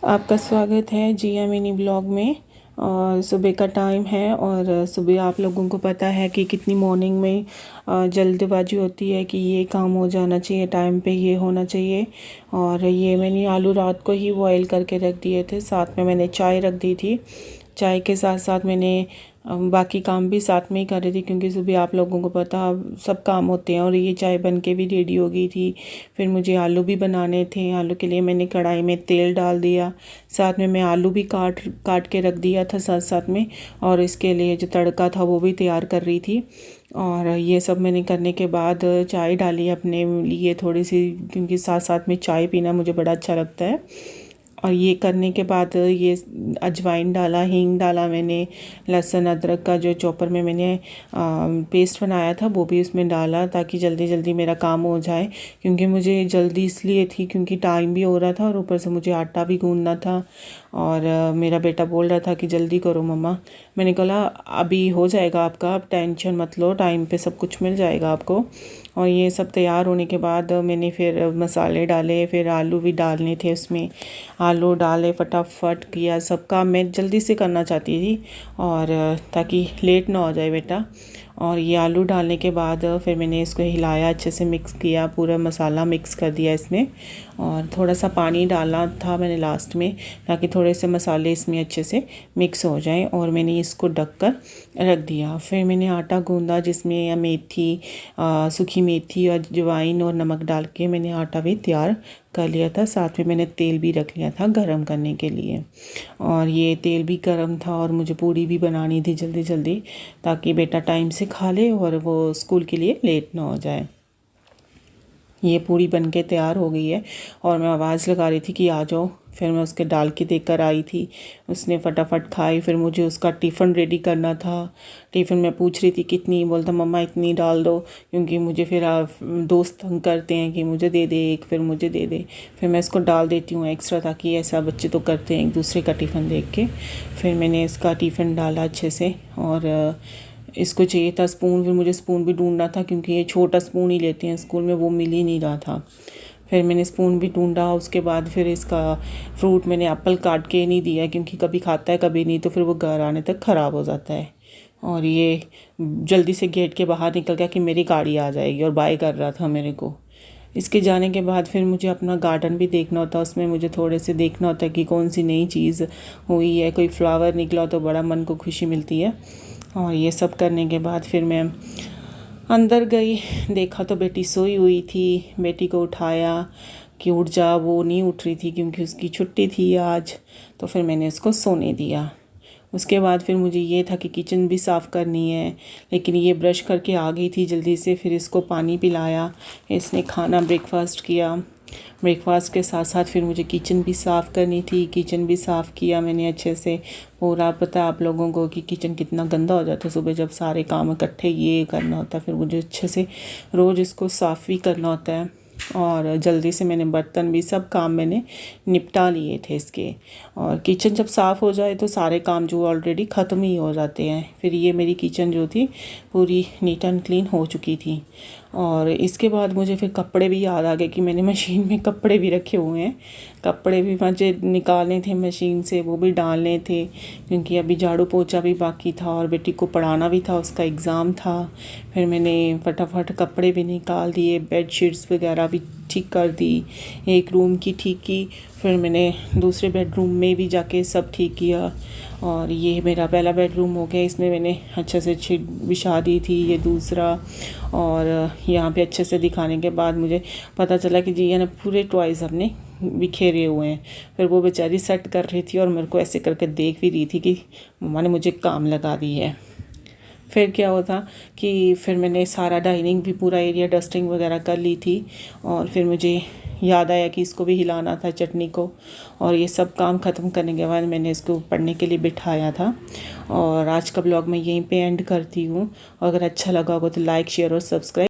आपका स्वागत है जिया मिनी ब्लॉग में। और सुबह का टाइम है और सुबह आप लोगों को पता है कि कितनी मॉर्निंग में जल्दबाजी होती है कि ये काम हो जाना चाहिए, टाइम पे ये होना चाहिए। और ये मैंने आलू रात को ही बॉयल करके रख दिए थे, साथ में मैंने चाय रख दी थी। चाय के साथ साथ मैंने बाकी काम भी साथ में ही कर रही थी, क्योंकि सुबह आप लोगों को पता सब काम होते हैं। और ये चाय बन के भी रेडी हो गई थी। फिर मुझे आलू भी बनाने थे। आलू के लिए मैंने कढ़ाई में तेल डाल दिया, साथ में मैं आलू भी काट काट के रख दिया था साथ साथ में। और इसके लिए जो तड़का था वो भी तैयार कर रही थी। और ये सब मैंने करने के बाद चाय डाली अपने लिए थोड़ी सी, क्योंकि साथ साथ में चाय पीना मुझे बड़ा अच्छा लगता है। और ये करने के बाद ये अजवाइन डाला, हींग डाला मैंने, लहसुन अदरक का जो चॉपर में मैंने पेस्ट बनाया था वो भी उसमें डाला, ताकि जल्दी जल्दी मेरा काम हो जाए। क्योंकि मुझे जल्दी इसलिए थी क्योंकि टाइम भी हो रहा था और ऊपर से मुझे आटा भी गूंदना था। और मेरा बेटा बोल रहा था कि जल्दी करो मम्मा। मैंने कहा अभी हो जाएगा आपका, आप टेंशन मत लो, टाइम पे सब कुछ मिल जाएगा आपको। और ये सब तैयार होने के बाद मैंने फिर मसाले डाले, फिर आलू भी डालने थे उसमें। आलू डाले, फटाफट किया, सब काम मैं जल्दी से करना चाहती थी और ताकि लेट ना हो जाए बेटा। और ये आलू डालने के बाद फिर मैंने इसको हिलाया, अच्छे से मिक्स किया, पूरा मसाला मिक्स कर दिया इसमें। और थोड़ा सा पानी डालना था मैंने लास्ट में, ताकि थोड़े से मसाले इसमें अच्छे से मिक्स हो जाएं। और मैंने इसको ढककर रख दिया। फिर मैंने आटा गूंदा, जिसमें मेथी, सूखी मेथी और अजवाइन और नमक डाल के मैंने आटा भी तैयार कर लिया था। साथ में मैंने तेल भी रख लिया था गरम करने के लिए। और ये तेल भी गरम था और मुझे पूड़ी भी बनानी थी जल्दी जल्दी, ताकि बेटा टाइम से खा ले और वो स्कूल के लिए लेट ना हो जाए। ये पूड़ी बन के तैयार हो गई है और मैं आवाज़ लगा रही थी कि आ जाओ। फिर मैं उसके डाल के देकर आई थी, उसने फटाफट खाई। फिर मुझे उसका टिफ़िन रेडी करना था। टिफ़िन में पूछ रही थी कितनी, बोलता मम्मा इतनी डाल दो, क्योंकि मुझे फिर दोस्त तंग करते हैं कि मुझे दे दे एक, फिर मुझे दे दे। फिर मैं इसको डाल देती हूँ एक्स्ट्रा, ताकि ऐसा बच्चे तो करते हैं एक दूसरे का टिफ़िन देख के। फिर मैंने इसका टिफ़िन डाला अच्छे से। और इसको चाहिए था स्पून, फिर मुझे स्पून भी ढूंढना था, क्योंकि ये छोटा स्पून ही लेते हैं स्कूल में, वो मिल ही नहीं रहा था। फिर मैंने स्पून भी ढूंढा। उसके बाद फिर इसका फ्रूट मैंने एप्पल काट के नहीं दिया, क्योंकि कभी खाता है कभी नहीं, तो फिर वो घर आने तक ख़राब हो जाता है। और ये जल्दी से गेट के बाहर निकल गया कि मेरी गाड़ी आ जाएगी, और बाय कर रहा था मेरे को। इसके जाने के बाद फिर मुझे अपना गार्डन भी देखना होता है, उसमें मुझे थोड़े से देखना होता है कि कौन सी नई चीज़ हुई है, कोई फ्लावर निकला तो बड़ा मन को खुशी मिलती है। और ये सब करने के बाद फिर मैं अंदर गई, देखा तो बेटी सोई हुई थी। बेटी को उठाया कि उठ जा, वो नहीं उठ रही थी क्योंकि उसकी छुट्टी थी आज। तो फिर मैंने उसको सोने दिया। उसके बाद फिर मुझे ये था कि किचन भी साफ़ करनी है, लेकिन ये ब्रश करके आ गई थी जल्दी से। फिर इसको पानी पिलाया, इसने खाना ब्रेकफास्ट किया। ब्रेकफास्ट के साथ साथ फिर मुझे किचन भी साफ़ करनी थी। किचन भी साफ़ किया मैंने अच्छे से पूरा। पता है आप लोगों को कि किचन कितना गंदा हो जाता है सुबह, जब सारे काम इकट्ठे ये करना होता है। फिर मुझे अच्छे से रोज़ इसको साफ़ भी करना होता है। और जल्दी से मैंने बर्तन भी, सब काम मैंने निपटा लिए थे इसके। और किचन जब साफ़ हो जाए तो सारे काम जो ऑलरेडी ख़त्म ही हो जाते हैं। फिर ये मेरी किचन जो थी पूरी नीट एंड क्लीन हो चुकी थी। और इसके बाद मुझे फिर कपड़े भी याद आ गए कि मैंने मशीन में कपड़े भी रखे हुए हैं। कपड़े भी मुझे निकालने थे मशीन से, वो भी डालने थे, क्योंकि अभी झाड़ू पोछा भी बाकी था और बेटी को पढ़ाना भी था, उसका एग्ज़ाम था। फिर मैंने फटाफट कपड़े भी निकाल दिए, बेडशीट्स वगैरह भी ठीक कर दी, एक रूम की ठीक की। फिर मैंने दूसरे बेडरूम में भी जाके सब ठीक किया। और ये मेरा पहला बेडरूम हो गया, इसमें मैंने अच्छे से शीट बिछा दी थी। ये दूसरा, और यहाँ पे अच्छे से दिखाने के बाद मुझे पता चला कि जी ये ना पूरे टॉयज़ अपने बिखेरे हुए हैं। फिर वो बेचारी सेट कर रही थी और मेरे को ऐसे करके देख भी रही थी कि मम्मा ने मुझे काम लगा दी है। फिर क्या होता कि फिर मैंने सारा डाइनिंग भी पूरा एरिया डस्टिंग वगैरह कर ली थी। और फिर मुझे याद आया कि इसको भी हिलाना था, चटनी को। और ये सब काम ख़त्म करने के बाद मैंने इसको पढ़ने के लिए बिठाया था। और आज का ब्लॉग मैं यहीं पे एंड करती हूँ। अगर अच्छा लगा होगा तो लाइक, शेयर और सब्सक्राइब